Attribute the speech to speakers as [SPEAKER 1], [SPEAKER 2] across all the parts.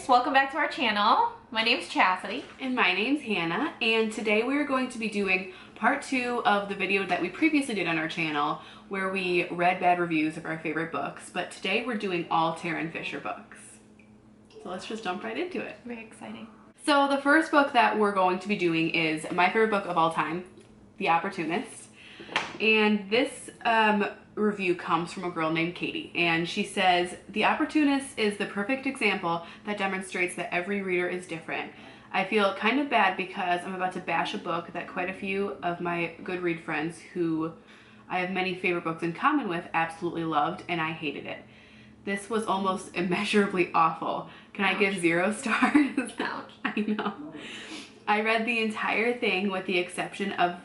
[SPEAKER 1] Babes, welcome back to our channel. My name's Chasity.
[SPEAKER 2] And my name's Hannah, and today we're going to be doing part 2 of the video that we previously did on our channel where we read bad reviews of our favorite books, but today we're doing all Tarryn Fisher books. So let's just jump right into it.
[SPEAKER 1] Very exciting.
[SPEAKER 2] So the first book that we're going to be doing is my favorite book of all time, The Opportunist. And this review comes from a girl named Katie, and she says, "The Opportunist is the perfect example that demonstrates that every reader is different. I feel kind of bad because I'm about to bash a book that quite a few of my Goodread friends who I have many favorite books in common with absolutely loved, and I hated it. This was almost immeasurably awful. Can I give 0 stars?"
[SPEAKER 1] Ouch.
[SPEAKER 2] I know. I read the entire thing with the exception of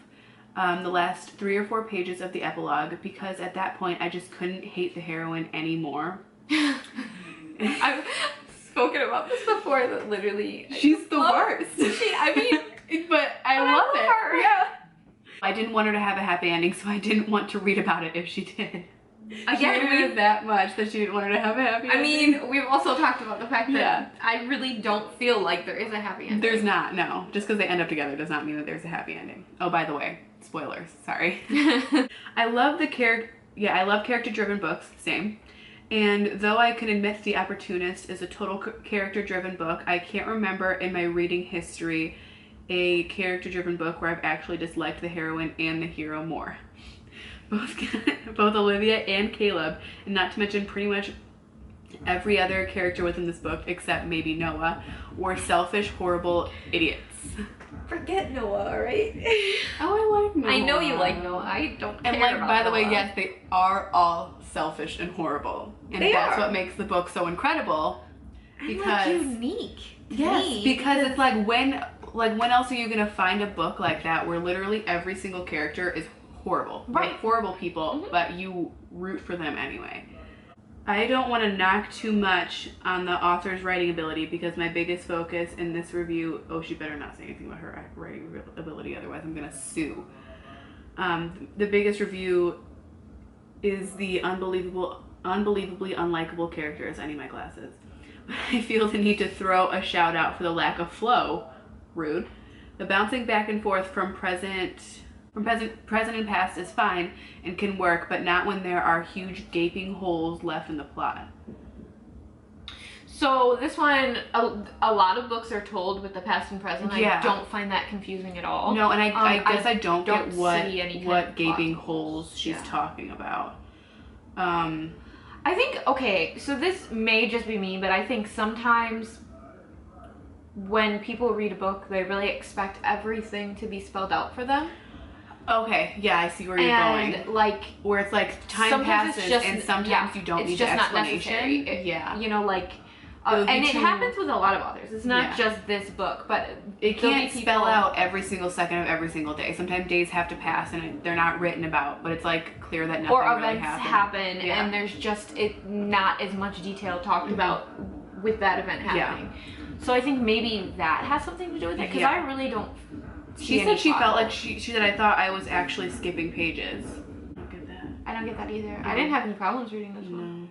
[SPEAKER 2] the last 3 or 4 pages of the epilogue because at that point I just couldn't hate the heroine anymore.
[SPEAKER 1] I've spoken about this before, that literally
[SPEAKER 2] She's the worst. But I love it.
[SPEAKER 1] her. Yeah.
[SPEAKER 2] I didn't want her to have a happy ending, so I didn't want to read about it if she did.
[SPEAKER 1] Again,
[SPEAKER 2] She hated it that much that she didn't want her to have a happy ending.
[SPEAKER 1] I mean, we've also talked about the fact that I really don't feel like there is a happy ending.
[SPEAKER 2] There's not, no. Just because they end up together does not mean that there's a happy ending. Oh, by the way, spoilers, sorry. I love character-driven books, same. And though I can admit The Opportunist is a total character-driven book, I can't remember in my reading history a character-driven book where I've actually disliked the heroine and the hero more. Both Olivia and Caleb, and not to mention pretty much every other character within this book except maybe Noah, were selfish, horrible idiots.
[SPEAKER 1] Forget Noah, alright?
[SPEAKER 2] Oh, I like Noah.
[SPEAKER 1] I know you like Noah. I don't care
[SPEAKER 2] And like,
[SPEAKER 1] about
[SPEAKER 2] by the way,
[SPEAKER 1] Noah.
[SPEAKER 2] yes, they are all selfish and horrible. And that's what makes the book so incredible. Because
[SPEAKER 1] and, like, unique.
[SPEAKER 2] Yes, because it's like when else are you gonna find a book like that where literally every single character is horrible.
[SPEAKER 1] Right.
[SPEAKER 2] They're horrible people, but you root for them anyway. I don't want to knock too much on the author's writing ability because my biggest focus in this review, oh, she better not say anything about her writing ability, otherwise I'm gonna sue. The biggest review is the unbelievably unlikable characters, any of my classes. I feel the need to throw a shout out for the lack of flow. Rude. The bouncing back and forth from present and past is fine and can work, but not when there are huge gaping holes left in the plot.
[SPEAKER 1] So this one, a lot of books are told with the past and present.
[SPEAKER 2] Yeah.
[SPEAKER 1] I don't find that confusing at all.
[SPEAKER 2] No, and I guess I don't get
[SPEAKER 1] see
[SPEAKER 2] what gaping holes she's talking about.
[SPEAKER 1] I think, okay, so this may just be me, but I think sometimes when people read a book, they really expect everything to be spelled out for them.
[SPEAKER 2] Okay, yeah, I see where you're going.
[SPEAKER 1] And like,
[SPEAKER 2] where it's like time passes and sometimes you don't need the explanation.
[SPEAKER 1] Yeah. You know, like, and it happens with a lot of authors. It's not just this book, but
[SPEAKER 2] it can't spell out every single second of every single day. Sometimes days have to pass and they're not written about, but it's like clear that nothing really
[SPEAKER 1] events happen and there's just not as much detail talked about with that event happening. So I think maybe that has something to do with it, because I really don't.
[SPEAKER 2] She said she felt like she said, I thought I was actually skipping pages. I don't get that.
[SPEAKER 1] I don't get that either. I didn't have any problems reading this one.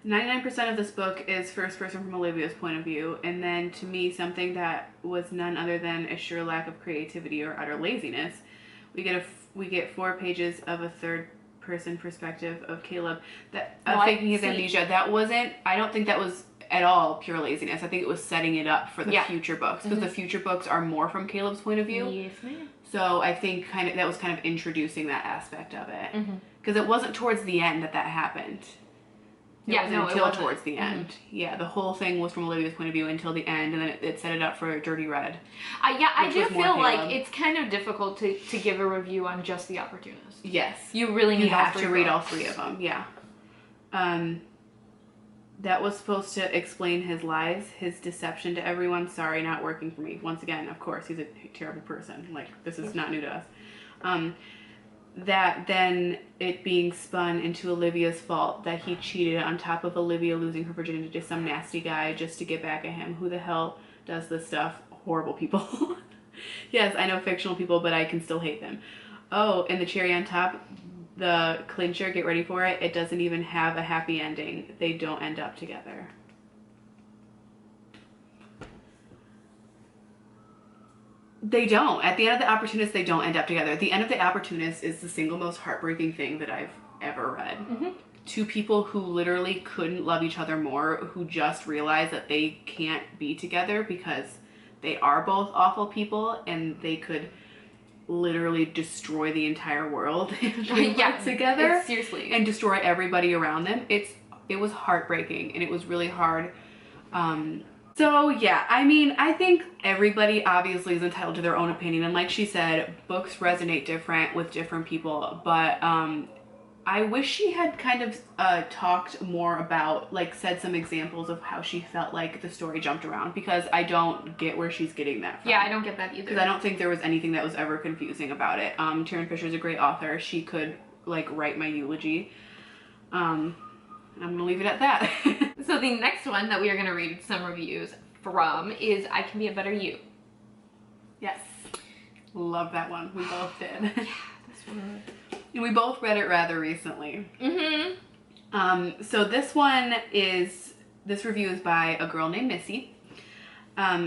[SPEAKER 2] 99% of this book is first person from Olivia's point of view, and then to me something that was none other than a sheer lack of creativity or utter laziness. We get 4 pages of a third person perspective of Caleb faking his amnesia. That wasn't, I don't think that was at all pure laziness. I think it was setting it up for the future books, because the future books are more from Caleb's point of view.
[SPEAKER 1] Yes, ma'am.
[SPEAKER 2] So I think that was kind of introducing that aspect of it, because it wasn't towards the end that happened. It wasn't towards the end. Yeah, the whole thing was from Olivia's point of view until the end, and then it set it up for Dirty Red.
[SPEAKER 1] I do feel like it's kind of difficult to give a review on just The Opportunist.
[SPEAKER 2] Yes.
[SPEAKER 1] You really need
[SPEAKER 2] to read all 3 of them, yeah. That was supposed to explain his lies, his deception to everyone. Sorry, not working for me. Once again, of course, he's a terrible person. Like, this is not new to us. That then it being spun into Olivia's fault that he cheated on top of Olivia losing her virginity to some nasty guy just to get back at him. Who the hell does this stuff? Horrible people. Yes, I know fictional people, but I can still hate them. Oh, and the cherry on top, the clincher, get ready for it, it doesn't even have a happy ending. They don't end up together. They don't. At the end of The Opportunist, they don't end up together. The end of The Opportunist is the single most heartbreaking thing that I've ever read.
[SPEAKER 1] Mm-hmm.
[SPEAKER 2] Two people who literally couldn't love each other more, who just realized that they can't be together because they are both awful people and they could literally destroy the entire world if they worked together.
[SPEAKER 1] Seriously.
[SPEAKER 2] And destroy everybody around them. It was heartbreaking and it was really hard. So yeah, I mean, I think everybody obviously is entitled to their own opinion. And like she said, books resonate different with different people. But I wish she had kind of talked more about, like, said some examples of how she felt like the story jumped around, because I don't get where she's getting that from.
[SPEAKER 1] Yeah, I don't get that either.
[SPEAKER 2] Because I don't think there was anything that was ever confusing about it. Taryn Fisher's a great author. She could, like, write my eulogy. I'm going to leave it at that.
[SPEAKER 1] So the next one that we are going to read some reviews from is I Can Be a Better You.
[SPEAKER 2] Yes. Love that one. We both did.
[SPEAKER 1] Yeah, this one.
[SPEAKER 2] And we both read it rather recently.
[SPEAKER 1] Mm-hmm.
[SPEAKER 2] So this review is by a girl named Missy.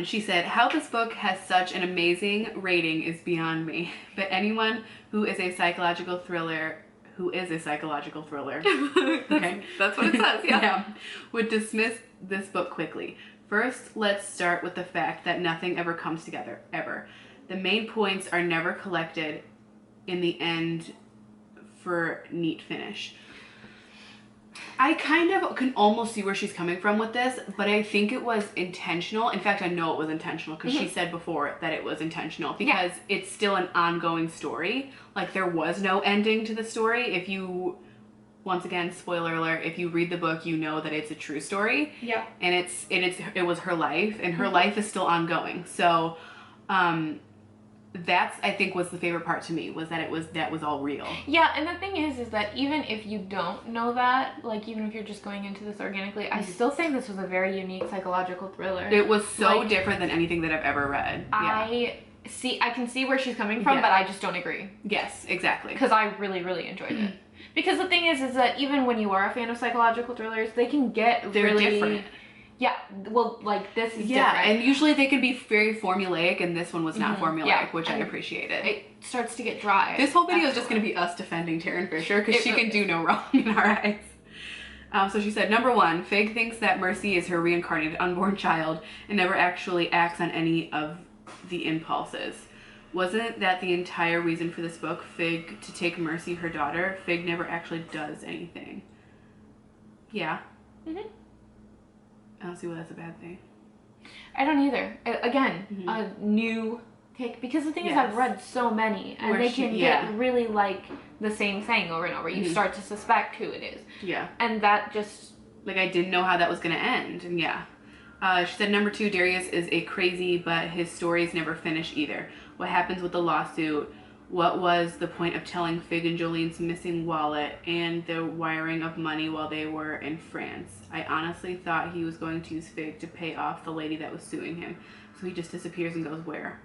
[SPEAKER 2] She said, how this book has such an amazing rating is beyond me. But anyone who is a psychological thriller, okay.
[SPEAKER 1] That's what it says, yeah.
[SPEAKER 2] Would dismiss this book quickly. First, let's start with the fact that nothing ever comes together, ever. The main points are never collected in the end for neat finish. I kind of can almost see where she's coming from with this, but I think it was intentional. In fact, I know it was intentional because she said before that it was intentional, because it's still an ongoing story. Like, there was no ending to the story. If you, once again, spoiler alert, if you read the book, you know that it's a true story.
[SPEAKER 1] Yeah.
[SPEAKER 2] And it was her life, and her life is still ongoing. So, that's, I think, was the favorite part to me, was that that was all real.
[SPEAKER 1] Yeah, and the thing is that even if you don't know that, like, even if you're just going into this organically, I still think this was a very unique psychological thriller.
[SPEAKER 2] It was so different than anything that I've ever read.
[SPEAKER 1] I can see where she's coming from, but I just don't agree.
[SPEAKER 2] Yes, exactly.
[SPEAKER 1] Because I really, really enjoyed it. Because the thing is that even when you are a fan of psychological thrillers, they can get really
[SPEAKER 2] different.
[SPEAKER 1] Yeah, well, like, this is different.
[SPEAKER 2] Yeah, and usually they can be very formulaic, and this one was not formulaic, which I appreciated.
[SPEAKER 1] It starts to get dry.
[SPEAKER 2] This whole video is just going to be us defending Taryn Fisher, because she can do no wrong in our eyes. So she said, number 1, Fig thinks that Mercy is her reincarnated unborn child and never actually acts on any of the impulses. Wasn't that the entire reason for this book, Fig to take Mercy, her daughter? Fig never actually does anything. Yeah. I don't see why that's a bad thing.
[SPEAKER 1] I don't either. Again, a new take, because the thing is, I've read so many, and they can get really, like, the same thing over and over. You start to suspect who it is.
[SPEAKER 2] Yeah.
[SPEAKER 1] And that just...
[SPEAKER 2] Like, I didn't know how that was going to end, and she said, number 2, Darius is a crazy, but his stories never finish either. What happens with the lawsuit? What was the point of telling Fig and Jolene's missing wallet and the wiring of money while they were in France? I honestly thought he was going to use Fig to pay off the lady that was suing him. So he just disappears and goes where?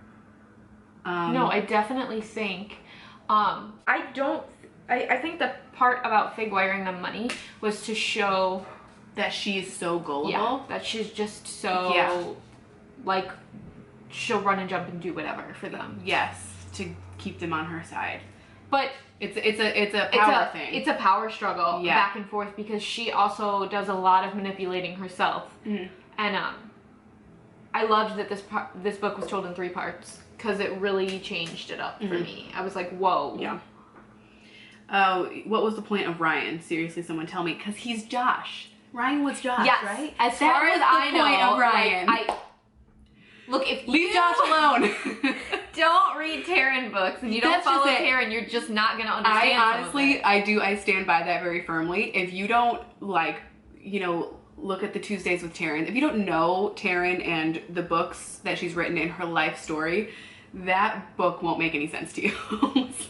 [SPEAKER 1] No, I definitely think... I think the part about Fig wiring them money was to show...
[SPEAKER 2] That she is so gullible?
[SPEAKER 1] Yeah, that she's just so... Like, she'll run and jump and do whatever for them.
[SPEAKER 2] Yes, to keep them on her side.
[SPEAKER 1] But
[SPEAKER 2] it's a power thing.
[SPEAKER 1] It's a power struggle back and forth, because she also does a lot of manipulating herself. And I loved that this book was told in 3 parts, because it really changed it up for me. I was like, whoa.
[SPEAKER 2] Yeah. What was the point of Ryan? Seriously, someone tell me, because he's Josh. Ryan was Josh, right?
[SPEAKER 1] As far as I know,
[SPEAKER 2] point of Ryan.
[SPEAKER 1] Like, look, if
[SPEAKER 2] leave Josh alone.
[SPEAKER 1] Don't read Taryn books, and you don't follow Taryn, you're just not gonna understand.
[SPEAKER 2] I honestly, I stand by that very firmly. If you don't, like, look at the Tuesdays with Taryn, if you don't know Taryn and the books that she's written in her life story, that book won't make any sense to you.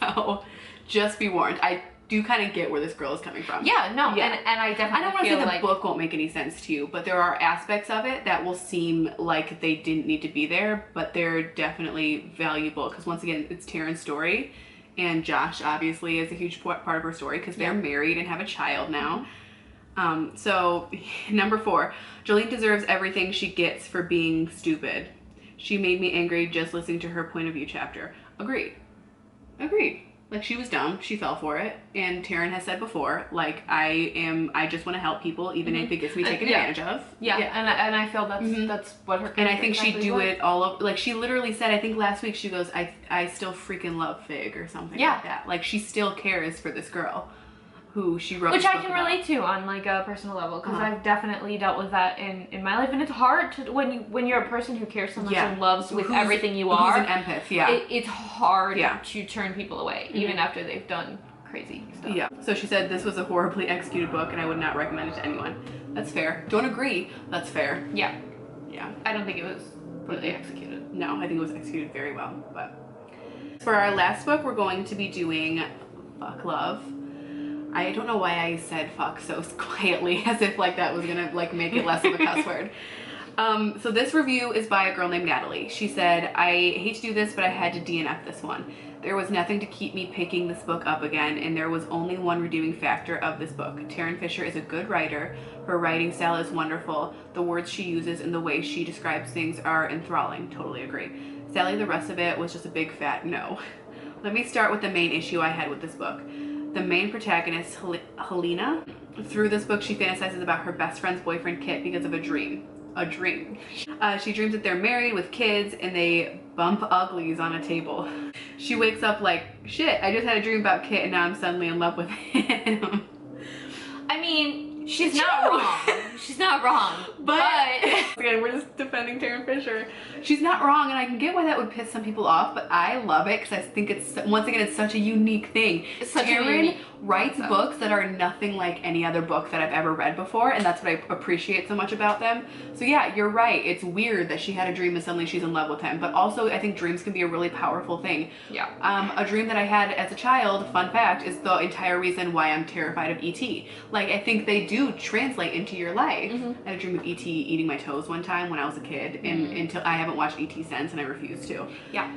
[SPEAKER 2] So just be warned. I do kind of get where this girl is coming from.
[SPEAKER 1] Yeah, no, and I definitely
[SPEAKER 2] I don't want to say the book won't make any sense to you, but there are aspects of it that will seem like they didn't need to be there, but they're definitely valuable, because once again, it's Taryn's story, and Josh obviously is a huge part of her story, because they're married and have a child now. So, number 4, Jolene deserves everything she gets for being stupid. She made me angry just listening to her point of view chapter. Agreed. Like, she was dumb. She fell for it. And Taryn has said before, like, I just want to help people, even if it gets me taken advantage of.
[SPEAKER 1] Yeah. And I feel that's what her.
[SPEAKER 2] And I think she'd do it all of, like, she literally said, I think last week, she goes, I still freaking love Fig or something like that. Like, she still cares for this girl who she wrote.
[SPEAKER 1] Which I can relate to on, like, a personal level, because I've definitely dealt with that in my life. And it's hard to, when you're a person who cares so much and loves with everything you are.
[SPEAKER 2] Who's an empath,
[SPEAKER 1] it's hard to turn people away, even after they've done crazy stuff.
[SPEAKER 2] Yeah. So she said this was a horribly executed book, and I would not recommend it to anyone. That's fair. Don't agree. That's fair.
[SPEAKER 1] Yeah.
[SPEAKER 2] Yeah.
[SPEAKER 1] I don't think it was really executed.
[SPEAKER 2] No, I think it was executed very well. But for our last book, we're going to be doing Fuck Love. I don't know why I said fuck so quietly, as if like that was gonna like make it less of a cuss word. So this review is by a girl named Natalie. She said, I hate to do this, but I had to DNF this one. There was nothing to keep me picking this book up again, and there was only one redeeming factor of this book. Taryn Fisher is a good writer. Her writing style is wonderful. The words she uses and the way she describes things are enthralling. Totally agree. Sadly, the rest of it was just a big fat no. Let me start with the main issue I had with this book. The main protagonist, Helena, through this book, she fantasizes about her best friend's boyfriend, Kit, because of a dream. She dreams that they're married with kids and they bump uglies on a table. She wakes up like, shit, I just had a dream about Kit and now I'm suddenly in love with him.
[SPEAKER 1] I mean, she's not wrong. She's not wrong. But
[SPEAKER 2] again, we're just defending Taryn Fisher. She's not wrong, and I can get why that would piss some people off, but I love it because I think it's, once again, it's such a unique thing. Taryn writes books that are nothing like any other book that I've ever read before, and that's what I appreciate so much about them. So yeah, you're right. It's weird that she had a dream and suddenly she's in love with him, but also I think dreams can be a really powerful thing.
[SPEAKER 1] Yeah.
[SPEAKER 2] A dream that I had as a child, fun fact, is the entire reason why I'm terrified of E.T. Like, I think they do translate into your life. I had a dream of E.T. eating my toes one time when I was a kid, and until I haven't watched E.T. since, and I refuse to.
[SPEAKER 1] Yeah.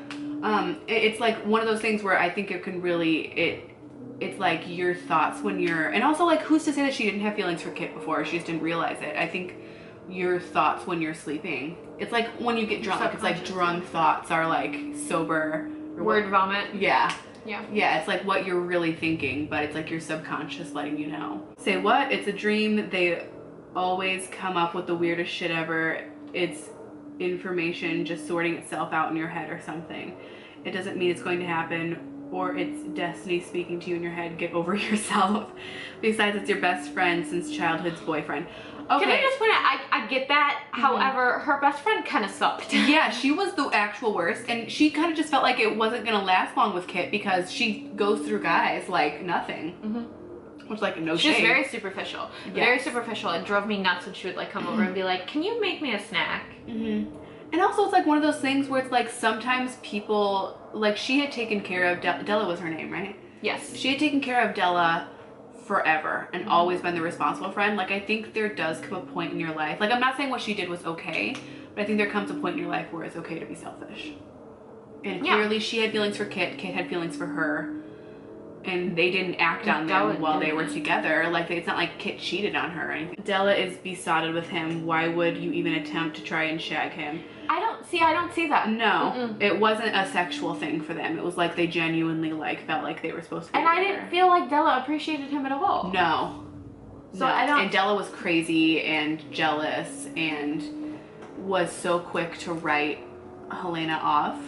[SPEAKER 2] It's like one of those things where I think it can really, it's like your thoughts when you're, and also like who's to say that she didn't have feelings for Kit before, she just didn't realize it. I think your thoughts when you're sleeping, it's like when you get drunk, it's like drunk thoughts are like sober.
[SPEAKER 1] Word vomit.
[SPEAKER 2] Yeah.
[SPEAKER 1] Yeah,
[SPEAKER 2] it's like what you're really thinking, but it's like your subconscious letting you know. Say what? It's a dream. They always come up with the weirdest shit ever. It's information just sorting itself out in your head or something. It doesn't mean it's going to happen, or it's destiny speaking to you in your head. Get over yourself. Besides, it's your best friend since childhood's boyfriend. Okay.
[SPEAKER 1] Can I just point out, I get that. However, her best friend kind of sucked.
[SPEAKER 2] Yeah, she was the actual worst, and she kind of just felt like it wasn't gonna last long with Kit because she goes through guys like nothing. Which, like, no shade.
[SPEAKER 1] She's very superficial. Very superficial. It drove me nuts when she would like come over and be like, can you make me a snack?
[SPEAKER 2] And also it's like one of those things where it's like sometimes people, like she had taken care of, Della was her name, right?
[SPEAKER 1] Yes.
[SPEAKER 2] She had taken care of Della forever and always been the responsible friend. Like, I think there does come a point in your life, like I'm not saying what she did was okay, but I think there comes a point in your life where it's okay to be selfish. And clearly she had feelings for Kit, Kit had feelings for her, and they didn't act on them while they were together. Like, it's not like Kit cheated on her or anything. Della is besotted with him. Why would you even attempt to try and shag him?
[SPEAKER 1] I don't see that.
[SPEAKER 2] No, it wasn't a sexual thing for them. It was like they genuinely like felt like they were supposed to be
[SPEAKER 1] together.
[SPEAKER 2] I
[SPEAKER 1] didn't feel like Della appreciated him at all.
[SPEAKER 2] No.
[SPEAKER 1] So I don't.
[SPEAKER 2] And Della was crazy and jealous and was so quick to write Helena off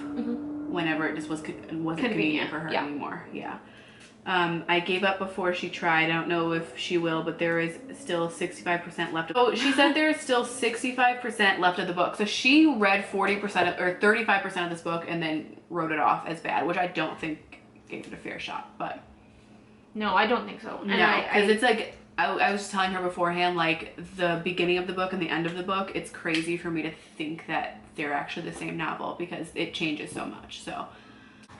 [SPEAKER 2] whenever it just wasn't convenient for her anymore. Yeah. I gave up before she tried. I don't know if she will, but there is still 65% left. Oh, she said there is still 65% left of the book. So she read 40% or 35% of this book and then wrote it off as bad, which I don't think gave it a fair shot, but.
[SPEAKER 1] No, I don't think so.
[SPEAKER 2] And no, because it's like, I was just telling her beforehand, like the beginning of the book and the end of the book, it's crazy for me to think that they're actually the same novel because it changes so much, so.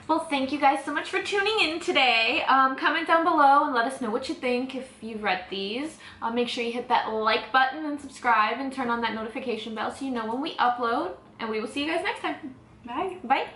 [SPEAKER 1] Well, thank you guys so much for tuning in today. Comment down below and let us know what you think if you've read these. Make sure you hit that like button and subscribe and turn on that notification bell so you know when we upload. And we will see you guys next time.
[SPEAKER 2] Bye.
[SPEAKER 1] Bye.